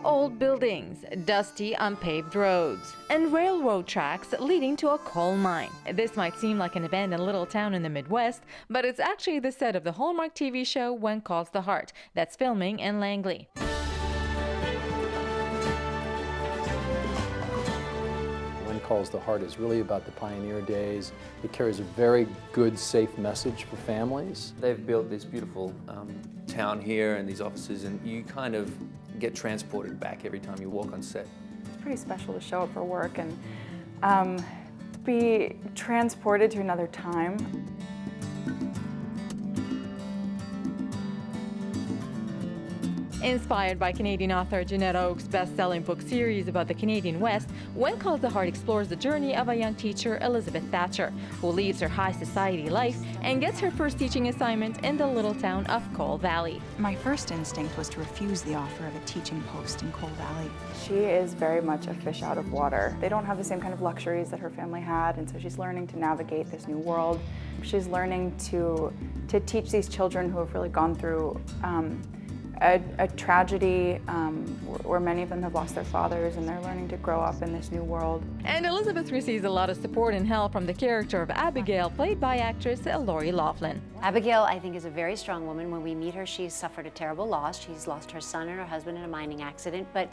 Old buildings, dusty, unpaved roads, and railroad tracks leading to a coal mine. This might seem like an abandoned little town in the Midwest, but it's actually the set of the Hallmark TV show When Calls the Heart that's filming in Langley. When Calls the Heart is really about the pioneer days. It carries a very good, safe message for families. They've built this beautiful town here and these offices, and you kind of get transported back every time you walk on set. It's pretty special to show up for work and be transported to another time. Inspired by Canadian author Jeanette Oak's best-selling book series about the Canadian West, When Calls the Heart explores the journey of a young teacher, Elizabeth Thatcher, who leaves her high society life and gets her first teaching assignment in the little town of Coal Valley. My first instinct was to refuse the offer of a teaching post in Coal Valley. She is very much a fish out of water. They don't have the same kind of luxuries that her family had, and so she's learning to navigate this new world. She's learning to teach these children who have really gone through a tragedy where many of them have lost their fathers, and they're learning to grow up in this new world. And Elizabeth receives a lot of support and help from the character of Abigail, played by actress Lori Loughlin. Abigail, I think, is a very strong woman. When we meet her, she's suffered a terrible loss. She's lost her son and her husband in a mining accident, but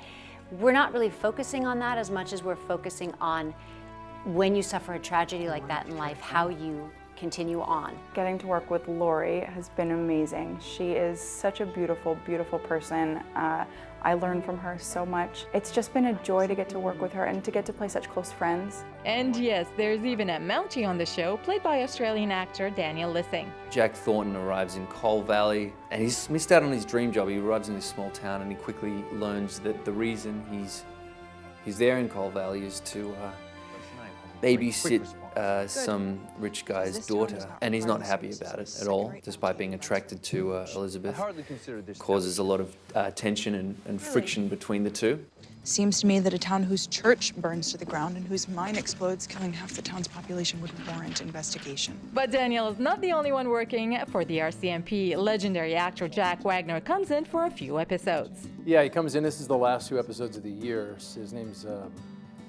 we're not really focusing on that as much as we're focusing on when you suffer a tragedy like that in life, how you continue on. Getting to work with Lori has been amazing. She is such a beautiful, beautiful person. I learned from her so much. It's just been a joy to get to work with her and to get to play such close friends. And yes, there's even a Mountie on the show, played by Australian actor Daniel Lissing. Jack Thornton arrives in Coal Valley, and he's missed out on his dream job. He arrives in this small town, and he quickly learns that the reason he's there in Coal Valley is to babysit some rich guy's daughter, and he's not happy about it at all, despite being attracted to Elizabeth. Causes a lot of tension and friction between the two. Seems to me that a town whose church burns to the ground and whose mine explodes, killing half the town's population, would warrant investigation. But Daniel is not the only one working for the RCMP. Legendary actor Jack Wagner comes in for a few episodes. Yeah, he comes in. This is the last 2 episodes of the year. His name's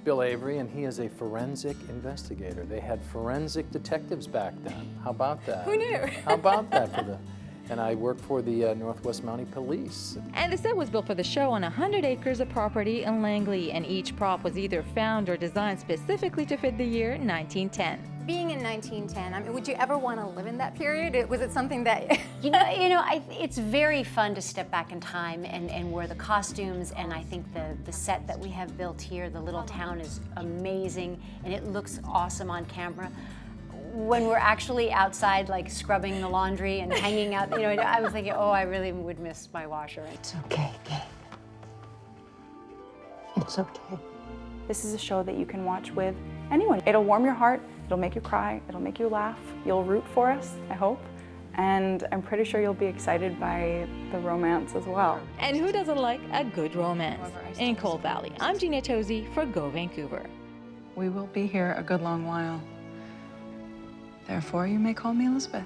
Bill Avery, and he is a forensic investigator. They had forensic detectives back then. How about that? Who knew? How about that for the... And I work for the Northwest Mountie Police. And the set was built for the show on 100 acres of property in Langley, and each prop was either found or designed specifically to fit the year 1910. Being in 1910, I mean, would you ever want to live in that period? Was it something that... It's very fun to step back in time and wear the costumes, and I think the set that we have built here, the little town, is amazing, and it looks awesome on camera. When we're actually outside, like scrubbing the laundry and hanging out, I was thinking, oh, I really would miss my washer. It's okay, Kate. It's okay. This is a show that you can watch with anyone. It'll warm your heart, it'll make you cry, it'll make you laugh. You'll root for us, I hope. And I'm pretty sure you'll be excited by the romance as well. And who doesn't like a good romance? In Coal Valley, I'm Gina Tosi for Go Vancouver. We will be here a good long while. Therefore, you may call me Elizabeth.